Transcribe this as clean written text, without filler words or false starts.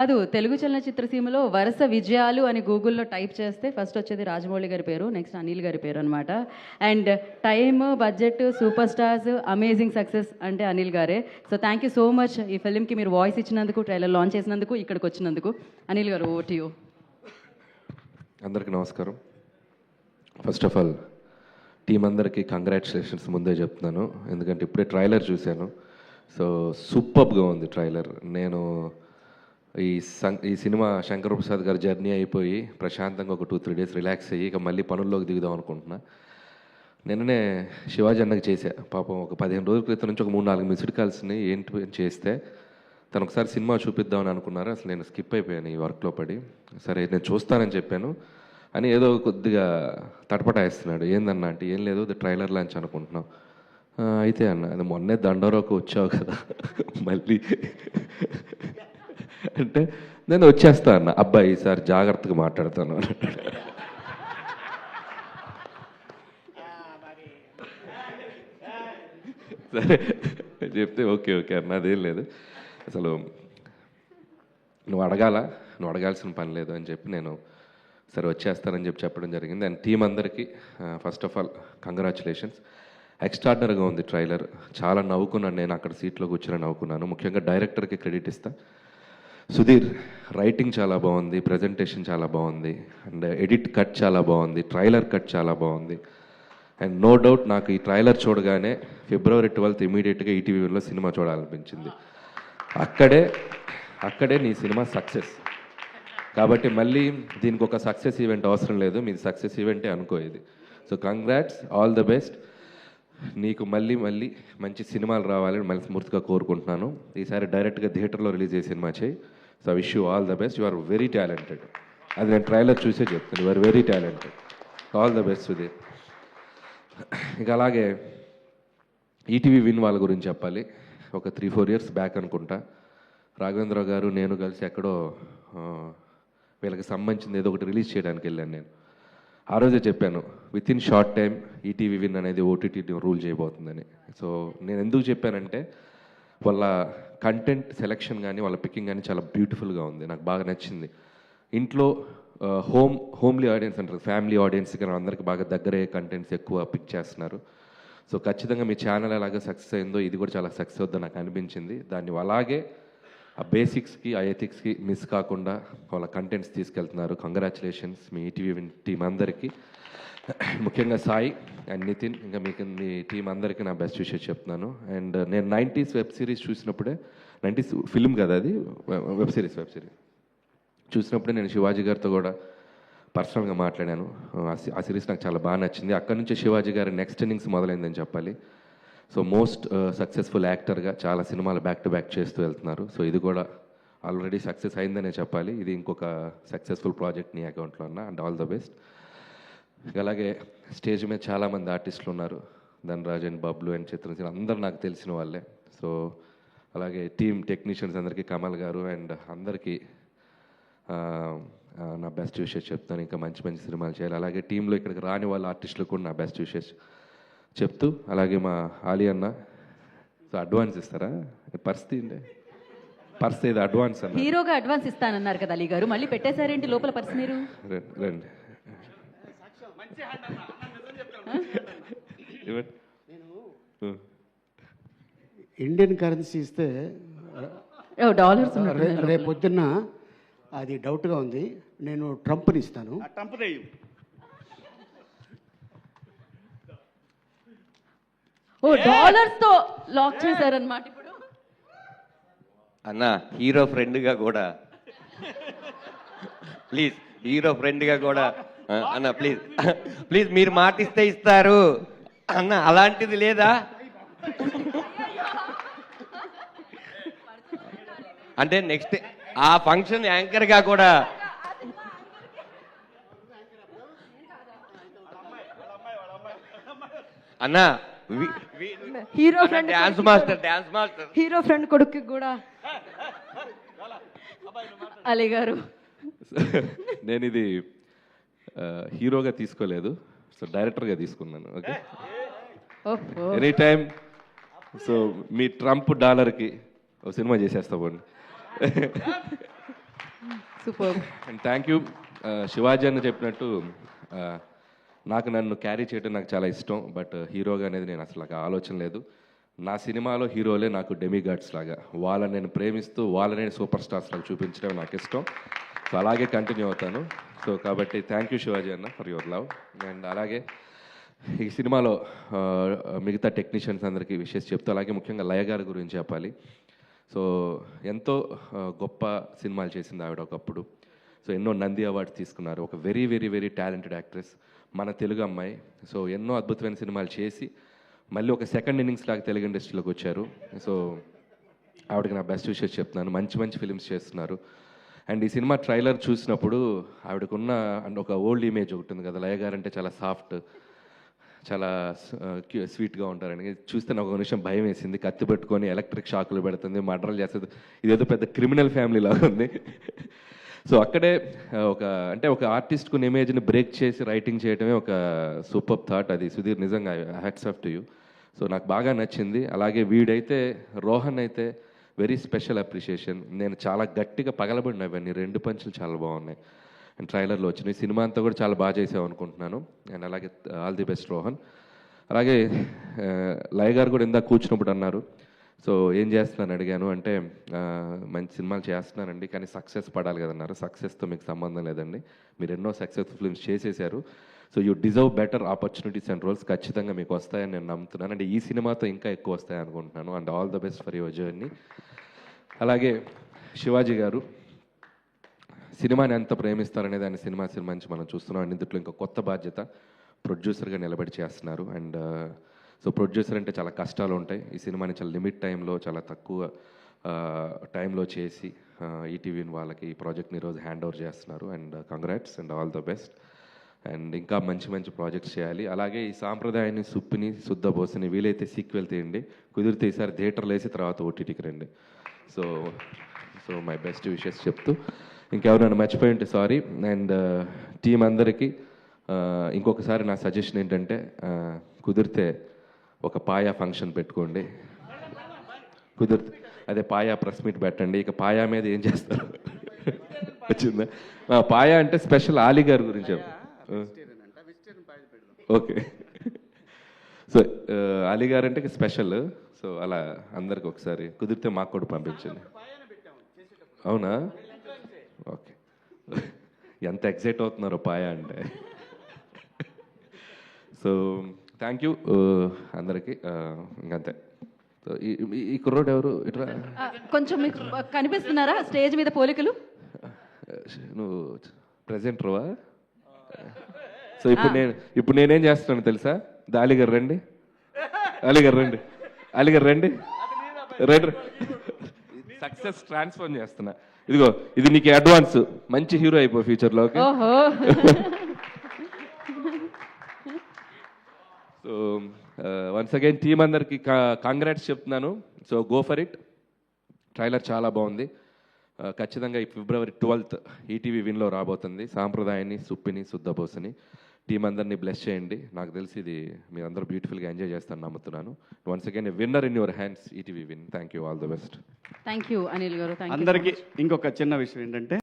కాదు, తెలుగు చలనచిత్ర సీమలో వరుస విజయాలు అని గూగుల్‌లో టైప్ చేస్తే ఫస్ట్ వచ్చేది రాజమౌళి గారి పేరు, నెక్స్ట్ అనిల్ గారి పేరు అనమాట. And time, budget, super stars, amazing success అంటే అనిల్ గారే. So thank you so much ఈ ఫిల్మ్‌కి మీరు వాయిస్ ఇచ్చినందుకు, ట్రైలర్ లాంచ్ చేసినందుకు, ఇక్కడికి వచ్చినందుకు. అనిల్ గారు, ఓవర్ టు యూ. అందరికీ నమస్కారం. ఫస్ట్ ఆఫ్ ఆల్ టీం అందరికీ కంగ్రాచులేషన్స్ ముందే చెప్తున్నాను, ఎందుకంటే ఇప్పుడే ట్రైలర్ చూశాను. సో సూపర్గా ఉంది ట్రైలర్. నేను ఈ సినిమా శంకర్ ప్రసాద్ గారి జర్నీ అయిపోయి ప్రశాంతంగా ఒక 2-3 డేస్ రిలాక్స్ అయ్యి ఇక మళ్ళీ పనుల్లోకి దిగుదాం అనుకుంటున్నా. నిన్ననే శివాజీ అన్నకి చేశా. పాపం ఒక 15 రోజుల క్రితం నుంచి ఒక 3-4 మిస్డ్ కాల్స్ని ఏంటి చేస్తే తను ఒకసారి సినిమా చూపిద్దామని అనుకున్నారు. అసలు నేను స్కిప్ అయిపోయాను ఈ వర్క్లో పడి. సరే నేను చూస్తానని చెప్పాను అని ఏదో కొద్దిగా తటపటాయిస్తున్నాడు. ఏందన్నా అంటే ఏం లేదు, అది ట్రైలర్ లాంచ్ అనుకుంటున్నాం. అయితే అన్న, అది మొన్నే దండోరాకు వచ్చావు కదా మళ్ళీ అంటే నేను వచ్చేస్తా అన్న. అబ్బాయి ఈసారి జాగ్రత్తగా మాట్లాడతాను సరే చెప్తే ఓకే ఓకే అన్న, అదేం లేదు, అసలు నువ్వు అడగాల్సిన పని లేదు అని చెప్పి నేను సరే వచ్చేస్తానని చెప్పడం జరిగింది. అండ్ టీం అందరికీ ఫస్ట్ ఆఫ్ ఆల్ కంగ్రాచులేషన్స్. ఎక్స్ట్రాడినరీగా ఉంది ట్రైలర్. చాలా నవ్వుకున్నాను, నేను అక్కడ సీట్లో కూర్చొని నవ్వుకున్నాను. ముఖ్యంగా డైరెక్టర్కి క్రెడిట్ ఇస్తా. సుధీర్, రైటింగ్ చాలా బాగుంది, ప్రజెంటేషన్ చాలా బాగుంది, అండ్ ఎడిట్ కట్ చాలా బాగుంది, ట్రైలర్ కట్ చాలా బాగుంది. అండ్ నో డౌట్ నాకు ఈ ట్రైలర్ చూడగానే February 12th ఇమీడియట్గా ఈటీవీలో సినిమా చూడాలనిపించింది. అక్కడే నీ సినిమా సక్సెస్. కాబట్టి మళ్ళీ దీనికి ఒక సక్సెస్ ఈవెంట్ అవసరం లేదు, మీది సక్సెస్ ఈవెంటే అనుకో ఇది. So congrats, all the best. నీకు మళ్ళీ మంచి సినిమాలు రావాలని మనస్ఫూర్తిగా కోరుకుంటున్నాను. ఈసారి డైరెక్ట్గా థియేటర్లో రిలీజ్ చేసే సినిమా చేయి. So I wish you all the best. You are very talented. అది నేను ట్రైలర్ చూసే చెప్తాను, you are very talented. All the best Sudheer. ఇక అలాగే ఈటీవీ విన్ వాళ్ళ గురించి చెప్పాలి. ఒక 3-4 years బ్యాక్ అనుకుంటా, రాఘవేంద్ర గారు నేను కలిసి ఎక్కడో వీళ్ళకి సంబంధించింది ఏదో ఒకటి రిలీజ్ చేయడానికి వెళ్ళాను నేను. ఆ రోజే చెప్పాను, with in short time ETV win అనేది ఓటీటీ రూల్ చేయబోతుందని. సో నేను ఎందుకు చెప్పానంటే వాళ్ళ కంటెంట్ సెలెక్షన్ కానీ వాళ్ళ పికింగ్ కానీ చాలా బ్యూటిఫుల్గా ఉంది, నాకు బాగా నచ్చింది. ఇంట్లో హోమ్లీ ఆడియన్స్ అంటారు, ఫ్యామిలీ ఆడియన్స్కి అందరికీ బాగా దగ్గరే కంటెంట్స్ ఎక్కువ పిక్ చేస్తున్నారు. సో ఖచ్చితంగా మీ ఛానల్ ఎలాగ సక్సెస్ అయిందో ఇది కూడా చాలా సక్సెస్ అవుతుందని నాకు అనిపించింది. దాన్ని అలాగే ఆ బేసిక్స్కి ఆ ఎథిక్స్కి మిస్ కాకుండా వాళ్ళ కంటెంట్స్ తీసుకెళ్తున్నారు. కంగ్రాచులేషన్స్ మీ ఈటీవీ టీం అందరికీ, ముఖ్యంగా సాయి అండ్ నితిన్, ఇంకా మీకు మీ టీం అందరికీ నా బెస్ట్ విషెస్ చెప్తున్నాను. అండ్ నేను 90s వెబ్ సిరీస్ చూసినప్పుడే, 90s ఫిల్మ్ కదా అది, వెబ్ సిరీస్ చూసినప్పుడే నేను శివాజీ గారితో కూడా పర్సనల్గా మాట్లాడాను. ఆ సిరీస్ నాకు చాలా బాగా నచ్చింది. అక్కడి నుంచి శివాజీ గారి నెక్స్ట్ ఇన్నింగ్స్ మొదలైందని చెప్పాలి. సో మోస్ట్ సక్సెస్ఫుల్ యాక్టర్గా చాలా సినిమాలు బ్యాక్ టు బ్యాక్ చేస్తూ వెళ్తున్నారు. సో ఇది కూడా ఆల్రెడీ సక్సెస్ అయిందనే చెప్పాలి. ఇది ఇంకొక సక్సెస్ఫుల్ ప్రాజెక్ట్ నీ అకౌంట్లో ఉన్న. And all the best. అలాగే స్టేజ్ మీద చాలామంది ఆర్టిస్టులు ఉన్నారు, ధనరాజ్ అండ్ బబ్లు అండ్ చిత్రసీన, అందరు నాకు తెలిసిన వాళ్ళే. సో అలాగే టీమ్ టెక్నీషియన్స్ అందరికీ, కమల్ గారు అండ్ అందరికీ నా బెస్ట్ విషెస్ చెప్తాను. ఇంకా మంచి సినిమాలు చేయాలి. అలాగే టీంలో ఇక్కడికి రాని వాళ్ళ ఆర్టిస్టులకు కూడా నా బెస్ట్ విషెస్ చెప్తూ, అలాగే మా ఆలి అన్న, సో అడ్వాన్స్ ఇస్తారా? పర్స్ ఏదో అడ్వాన్స్ అన్న, హీరోగా అడ్వాన్స్ ఇస్తానన్నారు కదా అలీ గారు, మళ్ళీ పెట్టేశారేంటి లోపల పర్స్ మీరు? రండి ఇండియన్ కరెన్సీ ఇస్తే డాలర్స్ రేపు పొద్దున్న అది డౌట్గా ఉంది, నేను ట్రంప్ని ఇస్తాను. డాలర్స్ తో లాక్ చేశారన్నమాట ఇప్పుడు. అన్న హీరో ఫ్రెండ్గా కూడా ప్లీజ్, హీరో ఫ్రెండ్గా కూడా అన్న ప్లీజ్ మీరు మాటిస్తే ఇస్తారు అన్న, అలాంటిది లేదా? అంటే నెక్స్ట్ ఆ ఫంక్షన్ యాంకర్గా కూడా అన్న, hero friend, dance master hero friend కొడుకు కూడా అలీ గారు. నేను ఇది హీరోగా తీసుకోలేదు, సో డైరెక్టర్గా తీసుకున్నాను. Okay, any time. సో మీ ట్రంప్ డాలర్కి ఒక సినిమా చేసేస్తా పోండి. Super. And thank you Shivaji అన్న చెప్పినట్టు నాకు నన్ను క్యారీ చేయడం నాకు చాలా ఇష్టం, బట్ హీరోగా అనేది నేను అసలు నాకు ఆలోచన లేదు. నా సినిమాలో హీరోలే నాకు డెమిగాడ్స్ లాగా, వాళ్ళని నేను ప్రేమిస్తూ వాళ్ళని సూపర్ స్టార్స్ లాగా చూపించడం నాకు ఇష్టం. సో అలాగే కంటిన్యూ అవుతాను. సో కాబట్టి థ్యాంక్ యూ శివాజీ అన్న ఫర్ యువర్ లవ్. అండ్ అలాగే ఈ సినిమాలో మిగతా టెక్నీషియన్స్ అందరికీ విషెస్ చెప్తూ, అలాగే ముఖ్యంగా లయ గారి గురించి చెప్పాలి. సో ఎంతో గొప్ప సినిమాలు చేసింది ఆవిడ ఒకప్పుడు. సో ఎన్నో నంది అవార్డ్స్ తీసుకున్నారు. ఒక very very very talented actress, మన తెలుగు అమ్మాయి. సో ఎన్నో అద్భుతమైన సినిమాలు చేసి మళ్ళీ ఒక సెకండ్ ఇన్నింగ్స్ లాగా తెలుగు ఇండస్ట్రీలోకి వచ్చారు. సో ఆవిడకి నా బెస్ట్ విషెస్ చెప్తున్నాను. మంచి మంచి ఫిల్మ్స్ చేస్తున్నారు. అండ్ ఈ సినిమా ట్రైలర్ చూసినప్పుడు ఆవిడకున్న అండ్ ఒక ఓల్డ్ ఇమేజ్ ఒకటి ఉంది కదా, లయ గారు అంటే చాలా సాఫ్ట్, చాలా స్వీట్గా ఉంటారని చూస్తే నాకు ఒక నిమిషం భయం వేసింది. కత్తి పెట్టుకొని ఎలక్ట్రిక్ షాకులు పెడుతుంది, మర్డర్లు చేస్తుంది, ఇదేదో పెద్ద క్రిమినల్ ఫ్యామిలీ లాగా ఉంది. సో అక్కడే ఒక ఆర్టిస్ట్ కొన్ని ఇమేజ్ని బ్రేక్ చేసి రైటింగ్ చేయడమే ఒక సూపర్ థాట్. అది సుధీర్, నిజంగా hats off to you. So నాకు బాగా నచ్చింది. అలాగే వీడైతే రోహన్ అయితే వెరీ స్పెషల్ అప్రిషియేషన్. నేను చాలా గట్టిగా పగలబడిన అవన్నీ 2 పంచులు చాలా బాగున్నాయి. అండ్ ట్రైలర్లో వచ్చినాయి. సినిమా అంతా కూడా చాలా బాగా చేసావు అనుకుంటున్నాను. అండ్ అలాగే ఆల్ ది బెస్ట్ రోహన్. అలాగే లయ గారు కూడా ఇందాక కూర్చున్నప్పుడు అన్నారు, సో ఏం చేస్తున్నాను అడిగాను. అంటే మంచి సినిమాలు చేస్తున్నానండి, కానీ సక్సెస్ పడాలి కదన్నారు. సక్సెస్తో మీకు సంబంధం లేదండి, మీరు ఎన్నో సక్సెస్ఫుల్ ఫిల్మ్స్ చేసేసారు. So you deserve better opportunities and roles. ఖచ్చితంగా మీకు వస్తాయని నేను నమ్ముతున్నాను. అంటే ఈ సినిమాతో ఇంకా ఎక్కువ వస్తాయి అనుకుంటున్నాను. And all the best for your journey. అలాగే శివాజీ గారు సినిమాని ఎంత ప్రేమిస్తారనేది ఆయన సినిమా నుంచి మనం చూస్తున్నాం. అండ్ ఇందులో ఇంకా కొత్త బాధ్యత, ప్రొడ్యూసర్గా నిలబడి చేస్తున్నారు. అండ్ సో ప్రొడ్యూసర్ అంటే చాలా కష్టాలు ఉంటాయి. ఈ సినిమాని చాలా లిమిట్ టైంలో, చాలా తక్కువ టైంలో చేసి ఈటీవీని వాళ్ళకి ఈ ప్రాజెక్ట్ని ఈరోజు హ్యాండ్ ఓవర్ చేస్తున్నారు. And congrats and all the best. And ఇంకా మంచి మంచి ప్రాజెక్ట్స్ చేయాలి. అలాగే ఈ సాంప్రదాయాన్ని, సుప్పిని, శుద్ధబోసిని వీలైతే సీక్వెల్ తీయండి, కుదిరితే ఈసారి థియేటర్లు వేసి తర్వాత ఓటీటీకి రండి. సో మై బెస్ట్ విషెస్ చెప్తూ, ఇంకెవరైనా మర్చిపోయి ఉంటే సారీ. అండ్ టీం అందరికీ ఇంకొకసారి నా సజెషన్ ఏంటంటే, కుదిరితే ఒక పాయా ఫంక్షన్ పెట్టుకోండి. కుదిరితే అదే పాయా ప్రెస్ మీట్ పెట్టండి. ఇక పాయా మీద ఏం చేస్తారు వచ్చిందా? పాయా అంటే స్పెషల్ ఆలీ గారి గురించి. ఓకే. సో అలీ గారు అంటే స్పెషల్. సో అలా అందరికి ఒకసారి కుదిరితే మాకు కూడా పంపించండి. అవునా? ఓకే. ఎంత ఎక్సైట్ అవుతున్నారో పాయా అంటే. సో థ్యాంక్ యూ అందరికీ. ఇంకంతే. సో ఈ కుర్రోడు ఎవరు? ఇట్లా కొంచెం మీకు కనిపిస్తున్నారా స్టేజ్ మీద పోలికలు? నువ్వు ప్రెజెంటర్వా? సో ఇప్పుడు నేనేం చేస్తున్నాను తెలుసా? అలీగారు రండి, అలీగారు రండి, అలీగారు రండి, రండి. సక్సెస్ ట్రాన్స్ఫర్ చేస్తున్నా. ఇదిగో ఇది నీకు అడ్వాన్స్. మంచి హీరో అయిపో ఫ్యూచర్లో. ఓహో. సో వన్స్ అగైన్ టీం అందరికి కాంగ్రాట్స్ చెప్తున్నాను. So go for it. Trailer చాలా బాగుంది. ఖచ్చితంగా ఈ February 12th ఈటీవీ విన్లో రాబోతుంది. సాంప్రదాయాన్ని, సుప్పిని, శుద్ధబోసని. టీం అందరినీ బ్లెస్ చేయండి. నాకు తెలిసి ఇది మీరందరూ బ్యూటిఫుల్గా ఎంజాయ్ చేస్తారని నమ్ముతున్నాను. Once again winner in your hands, ETV win. Thank you, all the best. Thank you Anil గారు. అందరికీ ఇంకొక చిన్న విషయం ఏంటంటే,